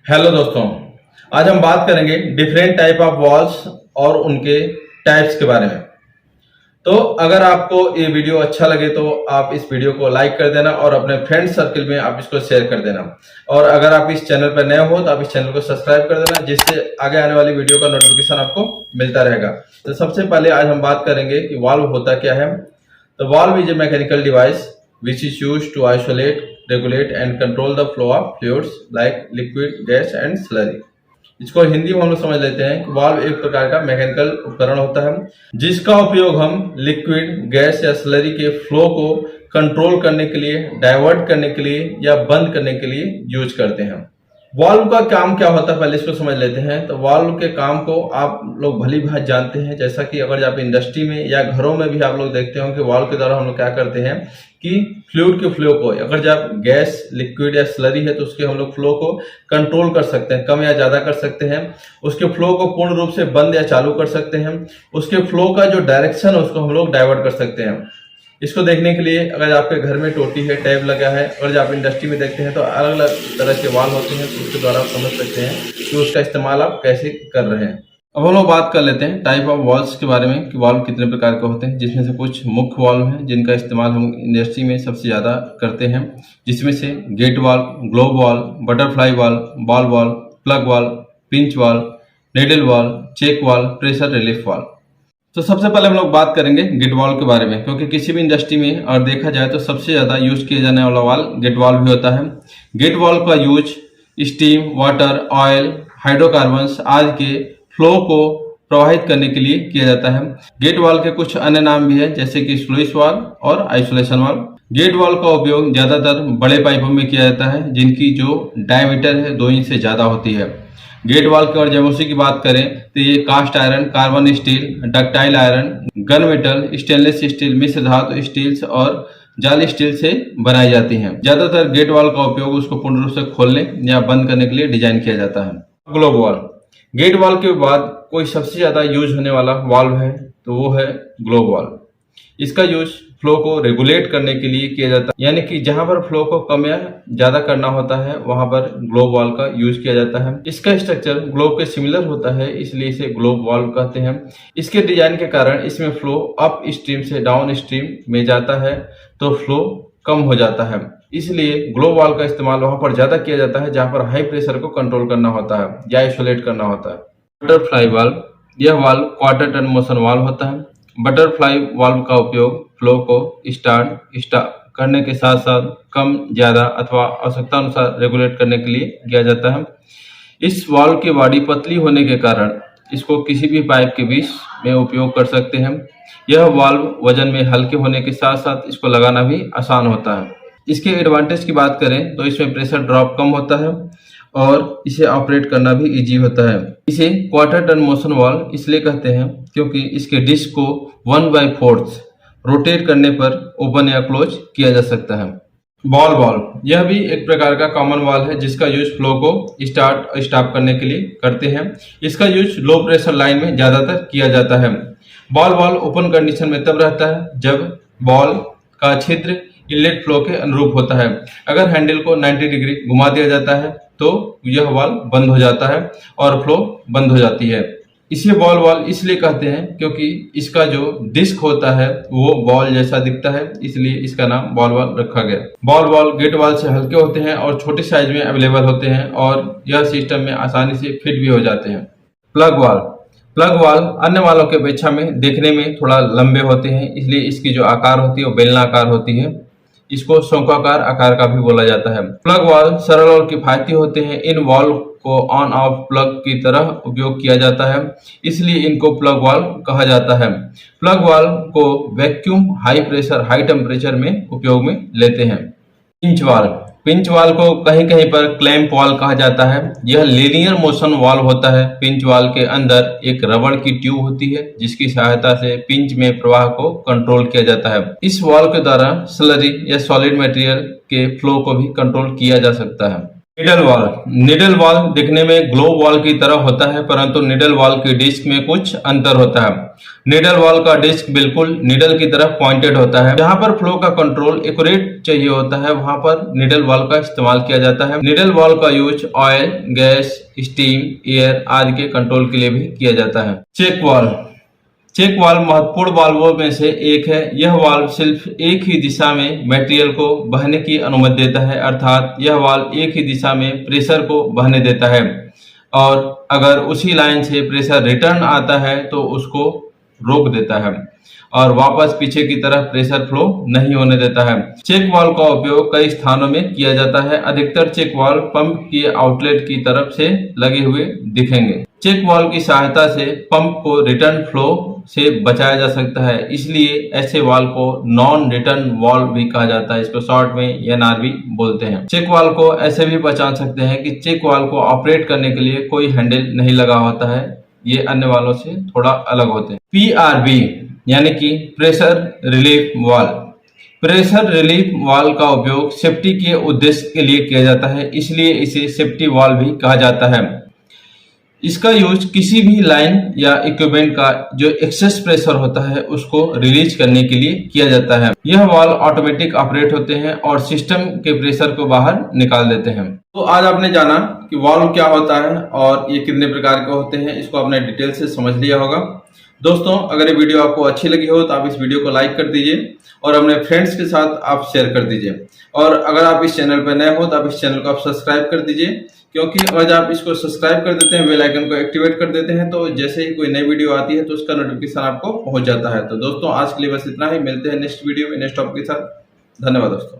Hello दोस्तों, आज हम बात करेंगे डिफरेंट टाइप ऑफ वॉल्स और उनके टाइप्स के बारे में। तो अगर आपको ये वीडियो अच्छा लगे तो आप इस वीडियो को लाइक कर देना और अपने फ्रेंड सर्कल में आप इसको शेयर कर देना। और अगर आप इस चैनल पर नए हो तो आप इस चैनल को सब्सक्राइब कर देना, जिससे आगे आने वाली वीडियो का नोटिफिकेशन आपको मिलता रहेगा। तो सबसे पहले आज हम बात करेंगे कि वाल्व होता क्या है। तो valve is a mechanical device which is used to isolate, regulate and control the flow of fluids like liquid, gas and slurry। इसको हिंदी में हम लोग समझ लेते हैं कि वाल्व एक प्रकार का मैकेनिकल उपकरण होता है जिसका उपयोग हम लिक्विड, गैस या स्लरी के फ्लो को कंट्रोल करने के लिए, डाइवर्ट करने के लिए या बंद करने के लिए यूज करते हैं। वाल्व का काम क्या होता है पहले इसको समझ लेते हैं। तो वाल्व के काम को आप लोग भली भांति जानते हैं, जैसा कि अगर आप इंडस्ट्री में या घरों में भी आप लोग देखते हो कि वाल्व के द्वारा हम लोग क्या करते हैं कि फ्लूइड के फ्लो को, अगर जब गैस, लिक्विड या स्लरी है तो उसके हम लोग फ्लो को कंट्रोल कर सकते हैं, कम या ज्यादा कर सकते हैं। उसके फ्लो को पूर्ण रूप से बंद या चालू कर सकते हैं। उसके फ्लो का जो डायरेक्शन है उसको हम लोग डाइवर्ट कर सकते हैं। इसको देखने के लिए अगर आपके घर में टोटी है, टैब लगा है, अगर आप इंडस्ट्री में देखते हैं तो अलग अलग तरह के वाल्व होते हैं, तो उसके द्वारा आप समझ सकते हैं कि उसका इस्तेमाल आप कैसे कर रहे हैं। अब हम लोग बात कर लेते हैं टाइप ऑफ वाल्व्स के बारे में कि वाल्व कितने प्रकार के होते हैं, जिसमें से कुछ मुख्य वाल्व हैं जिनका इस्तेमाल हम इंडस्ट्री में सबसे ज़्यादा करते हैं, जिसमें से gate valve, globe valve, butterfly valve, ball valve, plug valve, pinch valve, needle valve, check valve, pressure relief valve. तो सबसे पहले हम लोग बात करेंगे गेट वाल्व के बारे में, क्योंकि किसी भी इंडस्ट्री में और देखा जाए तो सबसे ज़्यादा यूज किया जाने वाला वाल्व गेट वाल्व भी होता है। गेट वाल्व का use steam, water, oil, hydrocarbons आदि के फ्लो को प्रवाहित करने के लिए किया जाता है। गेट वाल्व के कुछ अन्य नाम भी है, जैसे कि स्लुइस वाल्व और आइसोलेशन वाल्व। गेट वाल्व का उपयोग ज्यादातर बड़े पाइपों में किया जाता है जिनकी जो डायमीटर है 2 इंच से ज्यादा होती है। गेट वाल्व की और जेमोसी की बात करें तो ये cast iron, carbon steel, ductile iron, gun metal, stainless steel, मिश्र धातु स्टील्स और जाली स्टील से बनाई जाती हैं। ज्यादातर गेट वाल्व का उपयोग उसको पूर्ण रूप से खोलने या बंद करने के लिए डिजाइन किया जाता है। ग्लोब वाल्व, गेट वाल्व के बाद कोई सबसे ज्यादा यूज होने वाला वाल्व है तो वो है ग्लोब वाल्व। इसका यूज फ्लो को रेगुलेट करने के लिए किया जाता है, यानी कि जहां पर फ्लो को कम या ज्यादा करना होता है वहां पर ग्लोब वाल्व का यूज किया जाता है। इसका स्ट्रक्चर ग्लोब के सिमिलर होता है, इसलिए इसे ग्लोब वाल्व कहते हैं। इसके डिजाइन के कारण इसमें फ्लो अप स्ट्रीम से डाउन स्ट्रीम में जाता है तो फ्लो कम हो जाता है, इसलिए ग्लोब वाल्व का इस्तेमाल वहां पर ज्यादा किया जाता है जहां पर हाई प्रेशर को कंट्रोल करना होता है या आइसोलेट करना होता है। बटरफ्लाई वाल्व, यह valve quarter turn motion valve होता है। बटरफ्लाई वाल्व का उपयोग फ्लो को स्टार्ट स्टॉप करने के साथ साथ कम, ज्यादा अथवा आवश्यकता अनुसार रेगुलेट करने के लिए किया जाता है। इस वाल्व की बॉडी पतली होने के कारण इसको किसी भी पाइप के बीच में उपयोग कर सकते हैं। यह वाल्व वजन में हल्के होने के साथ साथ इसको लगाना भी आसान होता है। इसके एडवांटेज की बात करें तो इसमें प्रेशर ड्रॉप कम होता है और इसे ऑपरेट करना भी इजी होता है। इसे क्वार्टर टर्न मोशन वाल्व इसलिए कहते हैं क्योंकि इसके डिस्क को 1/4 रोटेट करने पर ओपन या क्लोज किया जा सकता है। बॉल वाल्व, यह भी एक प्रकार का कॉमन वाल्व है जिसका यूज फ्लो को स्टार्ट और स्टॉप करने के लिए करते हैं। इसका यूज लो प्रेशर लाइन में ज्यादातर किया जाता है। बॉल वाल्व ओपन कंडीशन में तब रहता है जब बॉल का छिद्र इनलेट फ्लो के अनुरूप होता है। अगर हैंडल को 90 डिग्री घुमा दिया जाता है तो यह वाल्व बंद हो जाता है और फ्लो बंद हो जाती है। इसे बॉल वाल्व इसलिए कहते हैं क्योंकि इसका जो डिस्क होता है वो बॉल जैसा दिखता है, इसलिए इसका नाम बॉल वाल्व रखा गया। बॉल वाल्व गेट वाल्व से हल्के होते हैं और छोटे साइज में अवेलेबल होते हैं और यह सिस्टम में आसानी से फिट भी हो जाते हैं। प्लग वाल्व, प्लग वाल्व अन्य वाल्वों की अपेक्षा में देखने में थोड़ा लंबे होते हैं, इसलिए इसकी जो आकार होती है वो बेलनाकार होती है। इसको शंक्वाकार आकार का भी बोला जाता है। प्लग वाल्व सरल और किफायती होते हैं। इन वाल्व को ऑन ऑफ प्लग की तरह उपयोग किया जाता है, इसलिए इनको प्लग वाल्व कहा जाता है। प्लग वाल्व को vacuum, high pressure, high temperature में उपयोग में लेते हैं। पिंच वाल्व, पिंच वाल्व को कहीं कहीं पर क्लैंप वाल्व कहा जाता है। यह लीनियर मोशन वाल्व होता है। पिंच वाल्व के अंदर एक रबड़ की ट्यूब होती है जिसकी सहायता से पिंच में प्रवाह को कंट्रोल किया जाता है। इस वाल्व के द्वारा स्लरी या सॉलिड मटेरियल के फ्लो को भी कंट्रोल किया जा सकता है। निडल वॉल दिखने में ग्लोब वॉल की तरह होता है, परंतु निडल वॉल की डिस्क में कुछ अंतर होता है। निडल वॉल का डिस्क बिल्कुल निडल की तरफ पॉइंटेड होता है। जहां पर फ्लो का कंट्रोल एक्यूरेट चाहिए होता है, वहां पर निडल वॉल का इस्तेमाल किया जाता है। निडल वॉल का use oil, gas, steam, air आदि के कंट्रोल के लिए भी किया जाता है। चेक वाल्व महत्वपूर्ण वाल्वों में से एक है। यह वाल्व सिर्फ एक ही दिशा में मटेरियल को बहने की अनुमति देता है, अर्थात यह वाल्व एक ही दिशा में प्रेशर को बहने देता है और अगर उसी लाइन से प्रेशर रिटर्न आता है तो उसको रोक देता है और वापस पीछे की तरफ प्रेशर फ्लो नहीं होने देता है। चेक वाल्व का उपयोग कई स्थानों में किया जाता है। अधिकतर चेक वाल्व पंप के आउटलेट की तरफ से लगे हुए दिखेंगे। चेक वाल्व की सहायता से पंप को रिटर्न फ्लो से बचाया जा सकता है, इसलिए ऐसे वाल्व को नॉन रिटर्न वाल्व भी कहा जाता है। इसको शॉर्ट में एनआरवी बोलते हैं। चेक वाल्व को ऐसे भी पहचान सकते हैं कि चेक वाल्व को ऑपरेट करने के लिए कोई हैंडल नहीं लगा होता है, ये अन्य वाल्वों से थोड़ा अलग होते हैं। पीआरवी यानी कि pressure relief valve. Pressure relief valve का उपयोग सेफ्टी के उद्देश्य के लिए किया जाता है, इसलिए इसे सेफ्टी वाल्व भी कहा जाता है। इसका यूज किसी भी लाइन या इक्विपमेंट का जो एक्सेस प्रेशर होता है उसको रिलीज करने के लिए किया जाता है। यह वाल्व ऑटोमेटिक ऑपरेट होते हैं और सिस्टम के प्रेशर को बाहर निकाल देते हैं। तो आज आपने जाना कि वाल्व क्या होता है और ये कितने प्रकार के होते हैं, इसको आपने डिटेल से समझ लिया होगा। दोस्तों, अगर ये वीडियो आपको अच्छी लगी हो तो आप इस वीडियो को लाइक कर दीजिए और अपने फ्रेंड्स के साथ आप शेयर कर दीजिए। और अगर आप इस चैनल पर नए हो तो आप इस चैनल को आप सब्सक्राइब कर दीजिए, क्योंकि अगर आप इसको सब्सक्राइब कर देते हैं, बेल आइकन को एक्टिवेट कर देते हैं, तो जैसे ही कोई नई वीडियो आती है तो उसका नोटिफिकेशन आपको पहुंच जाता है। तो दोस्तों, आज के लिए बस इतना ही। मिलते हैं नेक्स्ट वीडियो में नेक्स्ट टॉपिक के साथ। धन्यवाद दोस्तों।